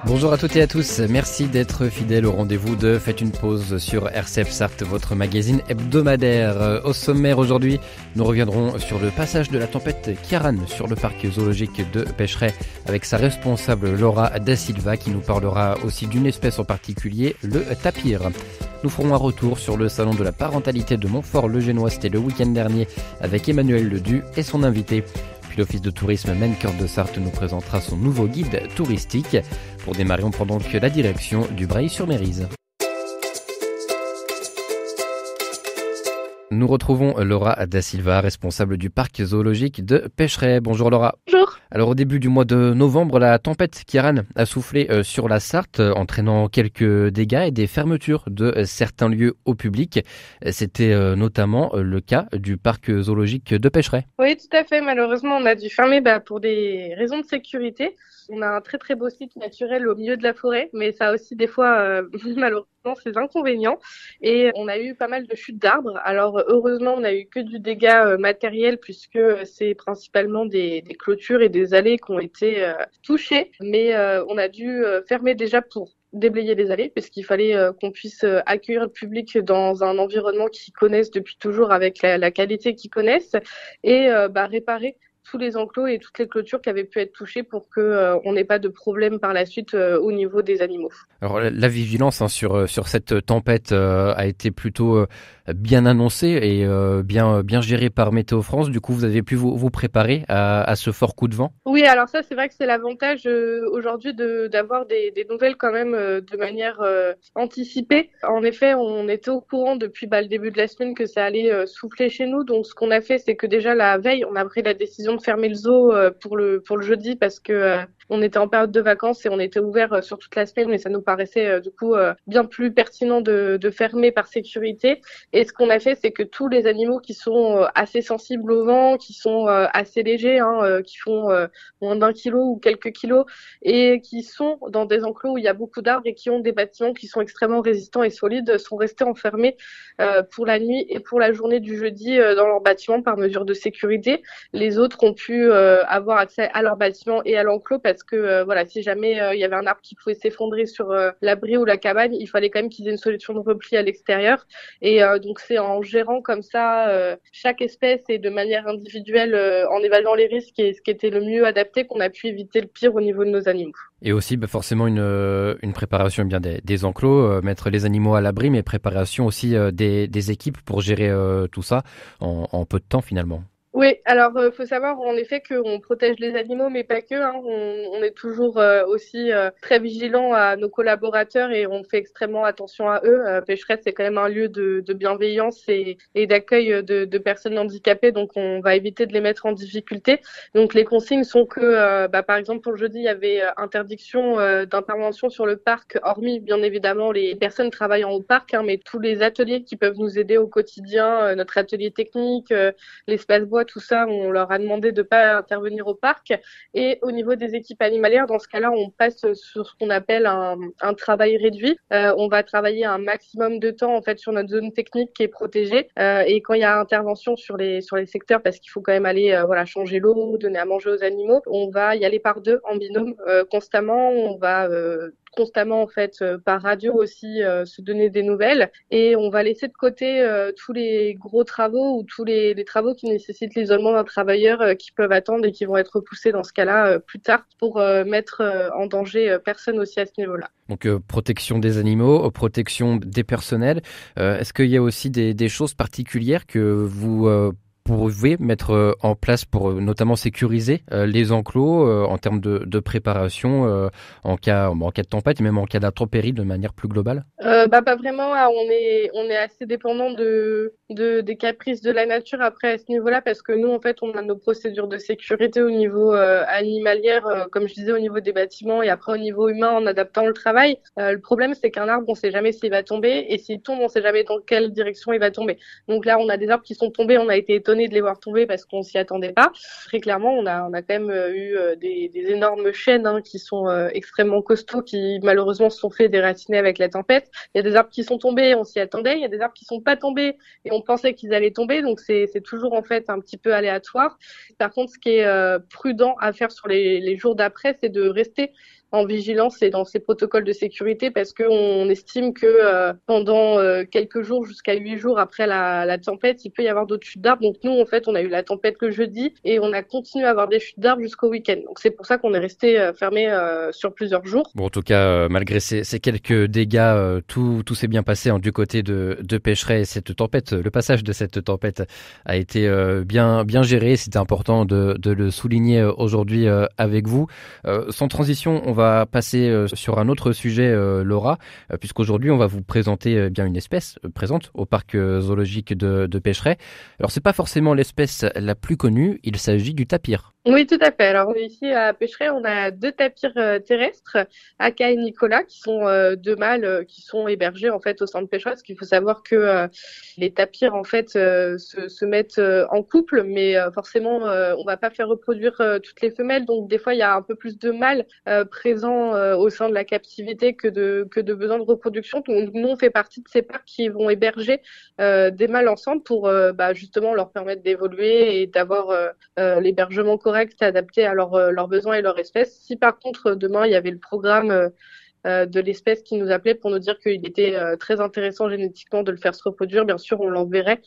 Bonjour à toutes et à tous, merci d'être fidèles au rendez-vous de Faites une pause sur RCF Sarthe, votre magazine hebdomadaire. Au sommaire aujourd'hui, nous reviendrons sur le passage de la tempête Ciarán sur le parc zoologique de Pêcheret avec sa responsable Laura Da Silva qui nous parlera aussi d'une espèce en particulier, le tapir. Nous ferons un retour sur le salon de la parentalité de Montfort-le-Génois, c'était le week-end dernier avec Emmanuel Ledu et son invité. L'Office de tourisme Maine Cœur de Sarthe nous présentera son nouveau guide touristique. Pour démarrer, on prend donc la direction du Breil-sur-Mérise. Nous retrouvons Laura Da Silva, responsable du parc zoologique de Pêcheret. Bonjour Laura. Bonjour. Alors au début du mois de novembre, la tempête Ciarán a soufflé sur la Sarthe, entraînant quelques dégâts et des fermetures de certains lieux au public. C'était notamment le cas du parc zoologique de Pêcheret. Oui, tout à fait. Malheureusement, on a dû fermer pour des raisons de sécurité. On a un très très beau site naturel au milieu de la forêt, mais ça a aussi des fois malheureusement ses inconvénients. Et on a eu pas mal de chutes d'arbres. Alors heureusement, on n'a eu que du dégât matériel puisque c'est principalement des clôtures et des allées qui ont été touchées. Mais on a dû fermer déjà pour déblayer les allées puisqu'il fallait qu'on puisse accueillir le public dans un environnement qu'ils connaissent depuis toujours avec la qualité qu'ils connaissent et réparer tous les enclos et toutes les clôtures qui avaient pu être touchées pour qu'on n'ait pas de problème par la suite au niveau des animaux. Alors la vigilance sur cette tempête a été plutôt bien annoncée et bien gérée par Météo France. Du coup, vous avez pu vous préparer à ce fort coup de vent? Oui, alors ça, c'est vrai que c'est l'avantage aujourd'hui d'avoir des nouvelles quand même de manière anticipée. En effet, on était au courant depuis le début de la semaine que ça allait souffler chez nous. Donc, ce qu'on a fait, c'est que déjà la veille, on a pris la décision de fermer le zoo pour le jeudi parce que on était en période de vacances et on était ouvert sur toute la semaine, mais ça nous paraissait du coup bien plus pertinent de fermer par sécurité. Et ce qu'on a fait, c'est que tous les animaux qui sont assez sensibles au vent, qui sont assez légers, qui font moins d'1 kilo ou quelques kilos, et qui sont dans des enclos où il y a beaucoup d'arbres et qui ont des bâtiments qui sont extrêmement résistants et solides, sont restés enfermés pour la nuit et pour la journée du jeudi dans leur bâtiment par mesure de sécurité. Les autres ont pu avoir accès à leur bâtiment et à l'enclos parce que si jamais il y avait un arbre qui pouvait s'effondrer sur l'abri ou la cabane, il fallait quand même qu'ils aient une solution de repli à l'extérieur. Et donc c'est en gérant comme ça chaque espèce et de manière individuelle en évaluant les risques et ce qui était le mieux adapté qu'on a pu éviter le pire au niveau de nos animaux. Et aussi forcément une préparation bien des enclos, mettre les animaux à l'abri, mais préparation aussi des équipes pour gérer tout ça en peu de temps finalement. Oui, alors faut savoir en effet qu'on protège les animaux, mais pas que. On est toujours aussi très vigilant à nos collaborateurs et on fait extrêmement attention à eux. Pêcheret, c'est quand même un lieu de bienveillance et d'accueil de personnes handicapées, donc on va éviter de les mettre en difficulté. Donc les consignes sont que, par exemple pour le jeudi, il y avait interdiction d'intervention sur le parc, hormis bien évidemment les personnes travaillant au parc, mais tous les ateliers qui peuvent nous aider au quotidien, notre atelier technique, l'espace bois, tout ça, on leur a demandé de pas intervenir au parc. Et au niveau des équipes animalières, dans ce cas-là, on passe sur ce qu'on appelle un travail réduit. On va travailler un maximum de temps en fait sur notre zone technique qui est protégée. Et quand il y a intervention sur les secteurs, parce qu'il faut quand même aller changer l'eau, donner à manger aux animaux, on va y aller par deux en binôme constamment. On va constamment en fait par radio aussi se donner des nouvelles et on va laisser de côté tous les gros travaux ou tous les travaux qui nécessitent l'isolement d'un travailleur qui peuvent attendre et qui vont être repoussés dans ce cas-là plus tard pour mettre en danger personne aussi à ce niveau-là. Donc protection des animaux, protection des personnels. Est-ce qu'il y a aussi des choses particulières que vous pouvez mettre en place pour notamment sécuriser les enclos en termes de préparation en cas de tempête et même en cas d'intempérie de manière plus globale? Pas vraiment. On est assez dépendant des caprices de la nature après à ce niveau-là parce que nous en fait on a nos procédures de sécurité au niveau animalière, comme je disais au niveau des bâtiments et après au niveau humain en adaptant le travail. Le problème c'est qu'un arbre on sait jamais s'il va tomber et s'il tombe on sait jamais dans quelle direction il va tomber. Donc là on a des arbres qui sont tombés, on a été étonnés étonné de les voir tomber parce qu'on s'y attendait pas. Très clairement, on a quand même eu des énormes chênes qui sont extrêmement costauds, qui malheureusement se sont fait déraciner avec la tempête. Il y a des arbres qui sont tombés, on s'y attendait. Il y a des arbres qui sont pas tombés et on pensait qu'ils allaient tomber. Donc c'est toujours en fait un petit peu aléatoire. Par contre, ce qui est prudent à faire sur les jours d'après, c'est de rester en vigilance et dans ces protocoles de sécurité parce qu'on estime que pendant quelques jours, jusqu'à 8 jours après la tempête, il peut y avoir d'autres chutes d'arbres. Donc nous, en fait, on a eu la tempête le jeudi et on a continué à avoir des chutes d'arbres jusqu'au week-end. Donc c'est pour ça qu'on est resté fermé sur plusieurs jours. Bon, en tout cas, malgré ces quelques dégâts, tout s'est bien passé du côté de Pécheret. Cette tempête, le passage de cette tempête a été bien géré. C'était important de le souligner aujourd'hui avec vous. Sans transition, on va passer sur un autre sujet, Laura, puisqu'aujourd'hui on va vous présenter bien une espèce présente au parc zoologique de Pécheret. Alors c'est pas forcément l'espèce la plus connue, il s'agit du tapir. Oui, tout à fait. Alors ici à Pécheret, on a 2 tapirs terrestres, Aka et Nicolas, qui sont 2 mâles qui sont hébergés en fait au centre Pécheret. Parce qu'il faut savoir que les tapirs en fait se mettent en couple, mais forcément on va pas faire reproduire toutes les femelles. Donc des fois il y a un peu plus de mâles présents au sein de la captivité que de besoins de reproduction. Donc nous on fait partie de ces parcs qui vont héberger des mâles ensemble pour justement leur permettre d'évoluer et d'avoir l'hébergement correct adapté à leurs besoins et leur espèce. Si par contre demain il y avait le programme de l'espèce qui nous appelait pour nous dire qu'il était très intéressant génétiquement de le faire se reproduire, bien sûr on l'enverrait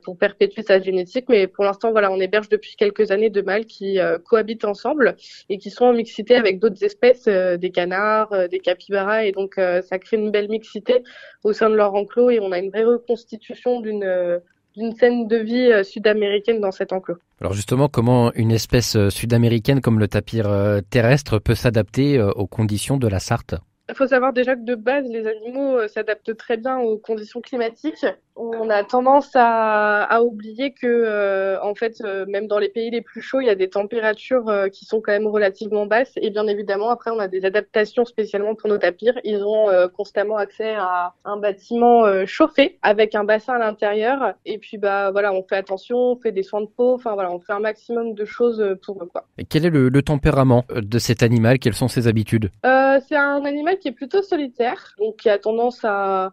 pour perpétuer sa génétique, mais pour l'instant voilà, on héberge depuis quelques années 2 mâles qui cohabitent ensemble et qui sont en mixité avec d'autres espèces, des canards, des capybaras, et donc ça crée une belle mixité au sein de leur enclos et on a une vraie reconstitution d'une scène de vie sud-américaine dans cet enclos. Alors justement, comment une espèce sud-américaine comme le tapir terrestre peut s'adapter aux conditions de la Sarthe ? Il faut savoir déjà que de base, les animaux s'adaptent très bien aux conditions climatiques. On a tendance à oublier que, en fait, même dans les pays les plus chauds, il y a des températures qui sont quand même relativement basses. Et bien évidemment, après, on a des adaptations spécialement pour nos tapirs. Ils ont constamment accès à un bâtiment chauffé avec un bassin à l'intérieur. Et puis, voilà, on fait attention, on fait des soins de peau. Enfin, voilà, on fait un maximum de choses pour eux, quoi. Et quel est le tempérament de cet animal ? Quelles sont ses habitudes ? C'est un animal qui est plutôt solitaire, donc qui a tendance à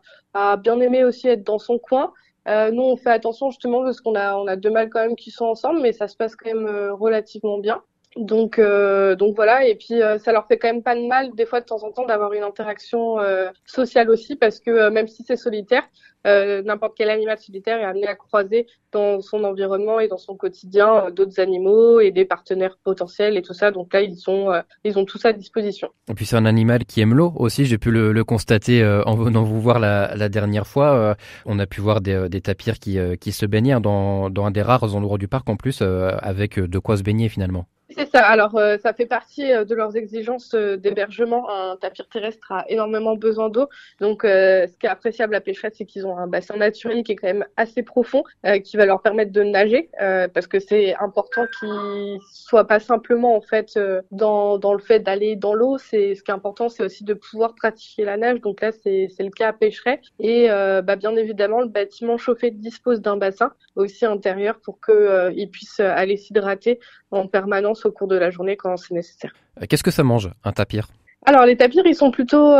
bien aimer aussi être dans son coin. Nous, on fait attention justement parce qu'on a 2 mâles quand même qui sont ensemble, mais ça se passe quand même relativement bien. Donc voilà, et puis ça leur fait quand même pas de mal des fois de temps en temps d'avoir une interaction sociale aussi, parce que même si c'est solitaire, n'importe quel animal solitaire est amené à croiser dans son environnement et dans son quotidien d'autres animaux et des partenaires potentiels et tout ça. Donc là, ils ont tout ça à disposition. Et puis c'est un animal qui aime l'eau aussi, j'ai pu le constater en venant vous voir la dernière fois. On a pu voir des tapirs qui se baignaient dans un des rares endroits du parc en plus, avec de quoi se baigner finalement. C'est ça. Alors, ça fait partie de leurs exigences d'hébergement. Un tapir terrestre a énormément besoin d'eau. Donc, ce qui est appréciable à Pécheret, c'est qu'ils ont un bassin naturel qui est quand même assez profond, qui va leur permettre de nager, parce que c'est important qu'ils soient pas simplement en fait dans le fait d'aller dans l'eau. Ce qui est important, c'est aussi de pouvoir pratiquer la nage. Donc là, c'est le cas à Pécheret. Et bien évidemment, le bâtiment chauffé dispose d'un bassin aussi intérieur pour qu'ils puissent aller s'hydrater en permanence au cours de la journée quand c'est nécessaire. Qu'est-ce que ça mange, un tapir ? Alors les tapirs, ils sont plutôt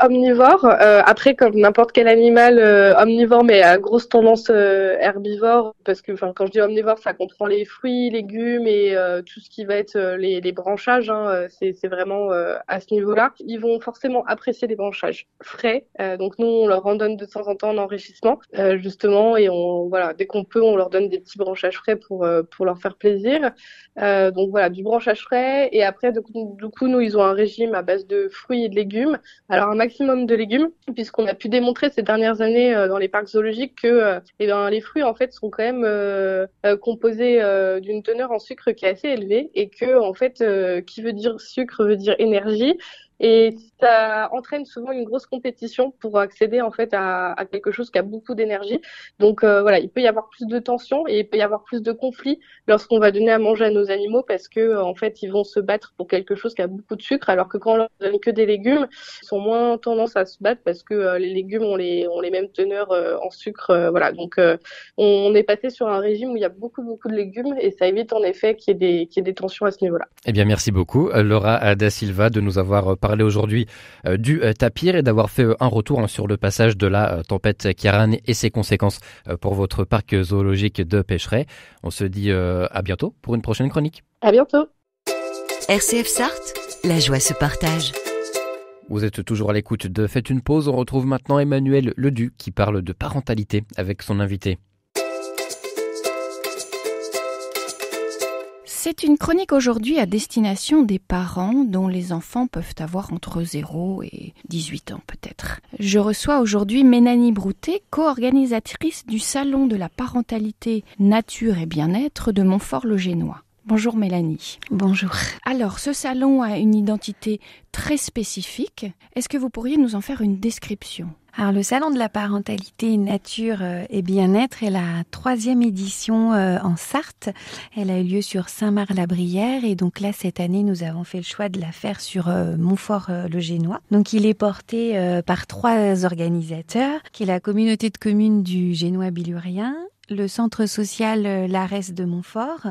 omnivores. Après, comme n'importe quel animal omnivore, mais à grosse tendance herbivore, parce que quand je dis omnivore, ça comprend les fruits, légumes et tout ce qui va être les branchages. C'est vraiment à ce niveau-là. Ils vont forcément apprécier les branchages frais. Donc nous, on leur en donne de temps en temps en enrichissement, justement, et voilà, dès qu'on peut, on leur donne des petits branchages frais pour leur faire plaisir. Donc voilà, du branchage frais. Et après, du coup, nous, ils ont un régime à base de fruits et de légumes. Alors un maximum de légumes, puisqu'on a pu démontrer ces dernières années dans les parcs zoologiques que les fruits en fait sont quand même composés d'une teneur en sucre qui est assez élevée, et que en fait qui veut dire sucre veut dire énergie. Et ça entraîne souvent une grosse compétition pour accéder en fait à quelque chose qui a beaucoup d'énergie. Donc voilà, il peut y avoir plus de tension et il peut y avoir plus de conflits lorsqu'on va donner à manger à nos animaux parce que en fait ils vont se battre pour quelque chose qui a beaucoup de sucre, alors que quand on leur donne que des légumes, ils sont moins tendance à se battre parce que les légumes ont les mêmes teneurs en sucre. Voilà, donc on est passé sur un régime où il y a beaucoup de légumes et ça évite en effet qu'il y ait des tensions à ce niveau-là. Eh bien, merci beaucoup, Laura da Silva, de nous avoir parlé aujourd'hui du tapir et d'avoir fait un retour sur le passage de la tempête Ciarán et ses conséquences pour votre parc zoologique de Pécheret. On se dit à bientôt pour une prochaine chronique. À bientôt. RCF Sarthe, la joie se partage. Vous êtes toujours à l'écoute de Faites une pause. On retrouve maintenant Emmanuel Ledu qui parle de parentalité avec son invité. C'est une chronique aujourd'hui à destination des parents dont les enfants peuvent avoir entre 0 et 18 ans peut-être. Je reçois aujourd'hui Mélanie Broutet, co-organisatrice du Salon de la parentalité, nature et bien-être de Montfort-le-Génois. Bonjour Mélanie. Bonjour. Alors, ce salon a une identité très spécifique. Est-ce que vous pourriez nous en faire une description ? Alors, le Salon de la parentalité, nature et bien-être est la 3e édition en Sarthe. Elle a eu lieu sur Saint-Marc-la-Brière et donc là, cette année, nous avons fait le choix de la faire sur Montfort-le-Génois. Donc, il est porté par 3 organisateurs, qui est la communauté de communes du Génois-Bilurien, le centre social l'Arès de Montfort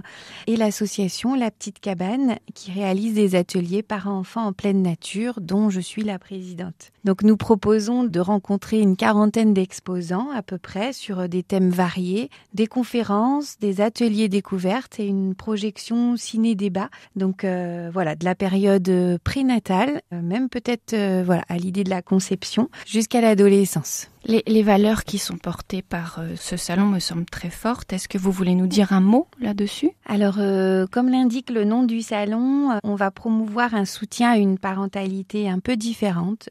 et l'association La Petite Cabane qui réalise des ateliers parents-enfants en pleine nature dont je suis la présidente. Donc nous proposons de rencontrer une 40aine d'exposants à peu près sur des thèmes variés, des conférences, des ateliers découvertes et une projection ciné-débat. Donc voilà, de la période prénatale, même peut-être à l'idée de la conception jusqu'à l'adolescence. Les valeurs qui sont portées par ce salon me semblent très fortes. Est-ce que vous voulez nous dire un mot là-dessus ? Alors, comme l'indique le nom du salon, on va promouvoir un soutien à une parentalité un peu différente,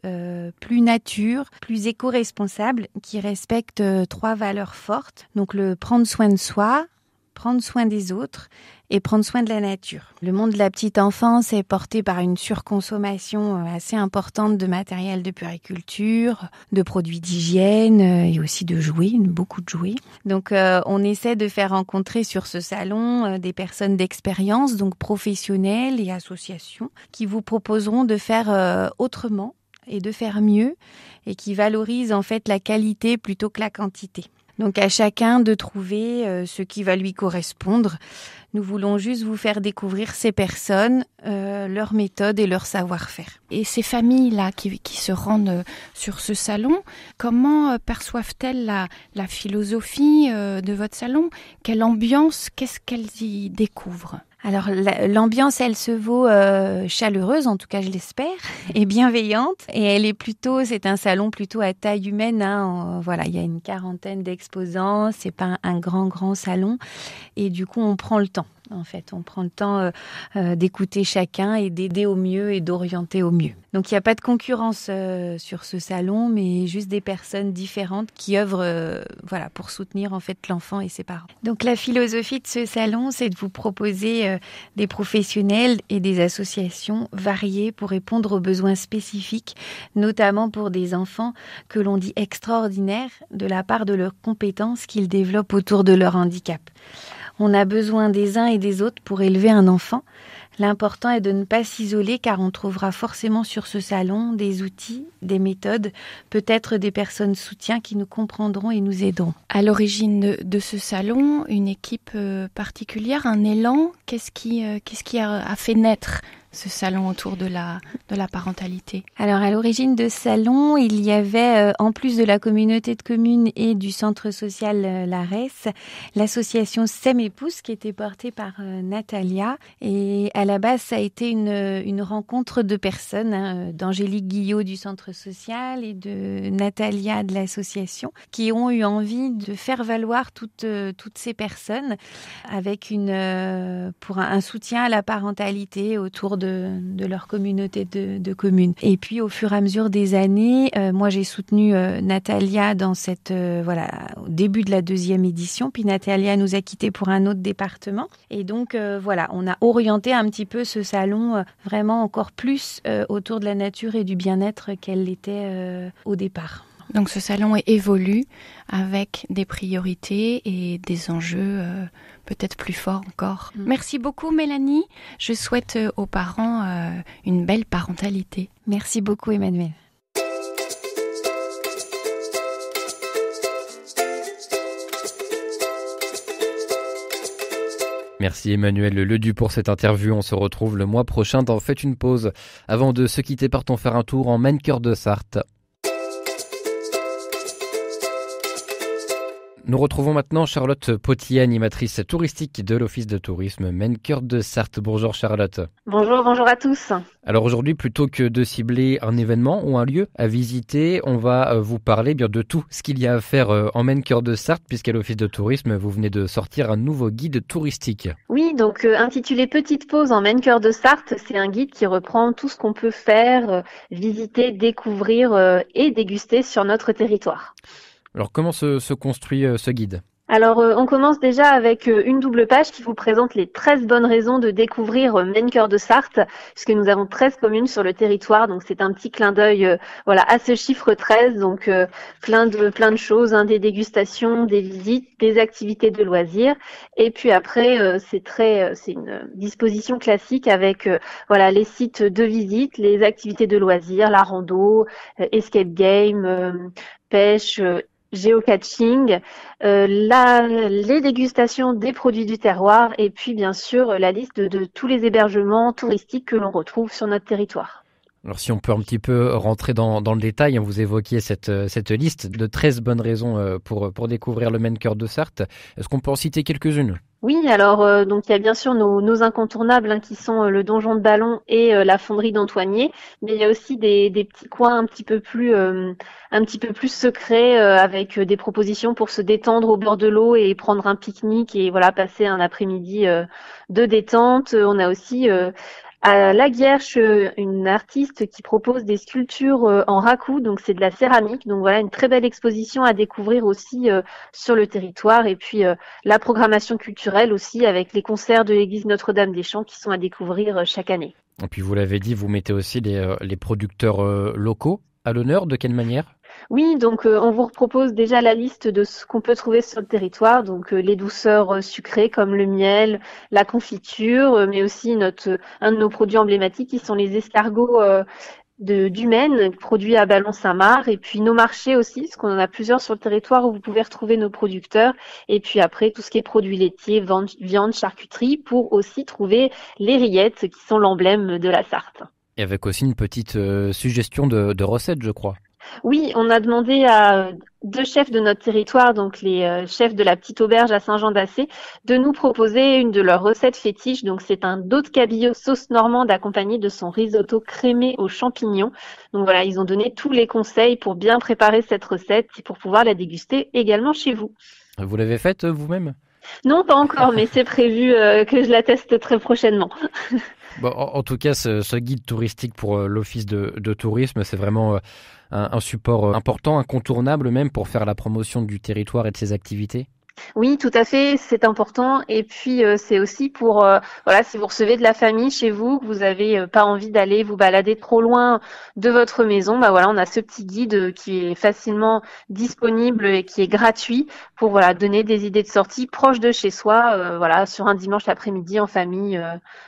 plus nature, plus éco-responsable, qui respecte 3 valeurs fortes. Donc, le prendre soin de soi, prendre soin des autres et prendre soin de la nature. Le monde de la petite enfance est porté par une surconsommation assez importante de matériel de puériculture, de produits d'hygiène et aussi de jouets, beaucoup de jouets. Donc on essaie de faire rencontrer sur ce salon des personnes d'expérience, donc professionnelles et associations, qui vous proposeront de faire autrement et de faire mieux et qui valorisent en fait la qualité plutôt que la quantité. Donc à chacun de trouver ce qui va lui correspondre. Nous voulons juste vous faire découvrir ces personnes, leurs méthodes et leur savoir-faire. Et ces familles-là qui se rendent sur ce salon, comment perçoivent-elles la philosophie de votre salon ? Quelle ambiance, qu'est-ce qu'elles y découvrent ? Alors l'ambiance, elle se vaut chaleureuse, en tout cas je l'espère, et bienveillante. Et elle est c'est un salon plutôt à taille humaine. Voilà, il y a une 40aine d'exposants, c'est pas un grand salon. Et du coup, on prend le temps. En fait, on prend le temps d'écouter chacun et d'aider au mieux et d'orienter au mieux. Donc, il n'y a pas de concurrence sur ce salon, mais juste des personnes différentes qui œuvrent pour soutenir en fait l'enfant et ses parents. Donc, la philosophie de ce salon, c'est de vous proposer des professionnels et des associations variées pour répondre aux besoins spécifiques, notamment pour des enfants que l'on dit extraordinaires de la part de leurs compétences qu'ils développent autour de leur handicap. On a besoin des uns et des autres pour élever un enfant. L'important est de ne pas s'isoler car on trouvera forcément sur ce salon des outils, des méthodes, peut-être des personnes soutien qui nous comprendront et nous aideront. À l'origine de ce salon, une équipe particulière, un élan, qu'est-ce qui a fait naître ce salon autour de la parentalité? Alors, à l'origine de ce salon, il y avait, en plus de la communauté de communes et du centre social l'Arès, l'association Sème et Pousse qui était portée par Natalia. Et à la base, ça a été une rencontre de personnes, d'Angélique Guillot du centre social et de Natalia de l'association, qui ont eu envie de faire valoir toutes ces personnes avec pour un soutien à la parentalité autour de leur communauté de communes. Et puis au fur et à mesure des années, moi j'ai soutenu Natalia dans cette au début de la 2e édition, puis Natalia nous a quittés pour un autre département. Et donc on a orienté un petit peu ce salon vraiment encore plus autour de la nature et du bien-être qu'elle l'était au départ. Donc ce salon évolue avec des priorités et des enjeux peut-être plus forts encore. Merci beaucoup Mélanie. Je souhaite aux parents une belle parentalité. Merci beaucoup Emmanuel. Merci Emmanuel Ledu pour cette interview. On se retrouve le mois prochain dans Faites une pause. Avant de se quitter, partons faire un tour en Maine Cœur de Sarthe. Nous retrouvons maintenant Charlotte Potier, animatrice touristique de l'Office de tourisme Maine Cœur de Sarthe. Bonjour Charlotte. Bonjour à tous. Alors aujourd'hui, plutôt que de cibler un événement ou un lieu à visiter, on va vous parler bien de tout ce qu'il y a à faire en Maine Cœur de Sarthe, puisqu'à l'Office de tourisme, vous venez de sortir un nouveau guide touristique. Oui, donc intitulé Petite pause en Maine Cœur de Sarthe, c'est un guide qui reprend tout ce qu'on peut faire, visiter, découvrir et déguster sur notre territoire. Alors comment se construit ce guide ? Alors, on commence déjà avec une double page qui vous présente les 13 bonnes raisons de découvrir Maine Cœur de Sarthe, puisque nous avons 13 communes sur le territoire, donc c'est un petit clin d'œil à ce chiffre 13, donc plein de choses, des dégustations, des visites, des activités de loisirs, et puis après c'est une disposition classique avec les sites de visite, les activités de loisirs, la rando, escape game, pêche, géocaching, les dégustations des produits du terroir et puis bien sûr la liste de tous les hébergements touristiques que l'on retrouve sur notre territoire. Alors si on peut un petit peu rentrer dans le détail, vous évoquiez cette liste de 13 bonnes raisons pour découvrir le Maine Cœur de Sarthe. Est-ce qu'on peut en citer quelques-unes ? Oui, alors donc il y a bien sûr nos incontournables qui sont le donjon de Ballon et la fonderie d'Antoigné, mais il y a aussi des petits coins un petit peu plus secrets avec des propositions pour se détendre au bord de l'eau et prendre un pique-nique et passer un après-midi de détente. On a aussi à La Guierche, une artiste qui propose des sculptures en raku, donc c'est de la céramique. Donc une très belle exposition à découvrir aussi sur le territoire. Et puis la programmation culturelle aussi avec les concerts de l'église Notre-Dame-des-Champs qui sont à découvrir chaque année. Et puis vous l'avez dit, vous mettez aussi les producteurs locaux à l'honneur. De quelle manière ? Oui, donc on vous propose déjà la liste de ce qu'on peut trouver sur le territoire, donc les douceurs sucrées comme le miel, la confiture, mais aussi un de nos produits emblématiques qui sont les escargots du Maine, produits à Ballon-Saint-Marc, et puis nos marchés aussi, parce qu'on en a plusieurs sur le territoire où vous pouvez retrouver nos producteurs, et puis après tout ce qui est produits laitiers, viande, charcuterie, pour aussi trouver les rillettes qui sont l'emblème de la Sarthe. Et avec aussi une petite suggestion de recettes, je crois. Oui, on a demandé à 2 chefs de notre territoire, donc les chefs de la Petite Auberge à Saint-Jean-d'Assé, de nous proposer une de leurs recettes fétiches. Donc c'est un dos de cabillaud sauce normande accompagné de son risotto crémé aux champignons. Donc ils ont donné tous les conseils pour bien préparer cette recette et pour pouvoir la déguster également chez vous. Vous l'avez faite vous-même ? Non, pas encore, mais c'est prévu que je la teste très prochainement. Bon, en tout cas, ce guide touristique pour l'Office de tourisme, c'est vraiment un support important, incontournable même pour faire la promotion du territoire et de ses activités. Oui, tout à fait, c'est important. Et puis, c'est aussi pour, si vous recevez de la famille chez vous, que vous avez pas envie d'aller vous balader trop loin de votre maison, on a ce petit guide qui est facilement disponible et qui est gratuit pour, donner des idées de sortie proches de chez soi, sur un dimanche après-midi en famille,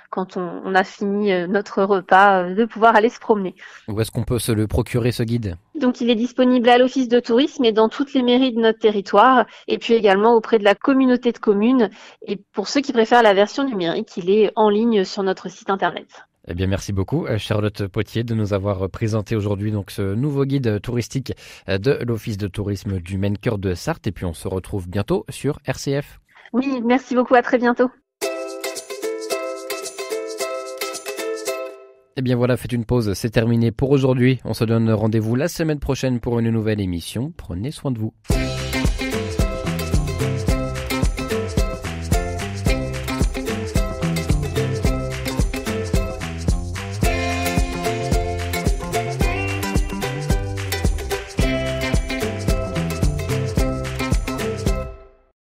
quand on a fini notre repas, de pouvoir aller se promener. Où est-ce qu'on peut se le procurer, ce guide ? Donc, il est disponible à l'Office de tourisme et dans toutes les mairies de notre territoire, et puis également auprès de la communauté de communes. Et pour ceux qui préfèrent la version numérique, il est en ligne sur notre site internet. Eh bien, merci beaucoup, Charlotte Potier, de nous avoir présenté aujourd'hui donc ce nouveau guide touristique de l'Office de tourisme du Maine Cœur de Sarthe. Et puis, on se retrouve bientôt sur RCF. Oui, merci beaucoup, à très bientôt. Eh bien voilà, faites une pause, c'est terminé pour aujourd'hui. On se donne rendez-vous la semaine prochaine pour une nouvelle émission. Prenez soin de vous.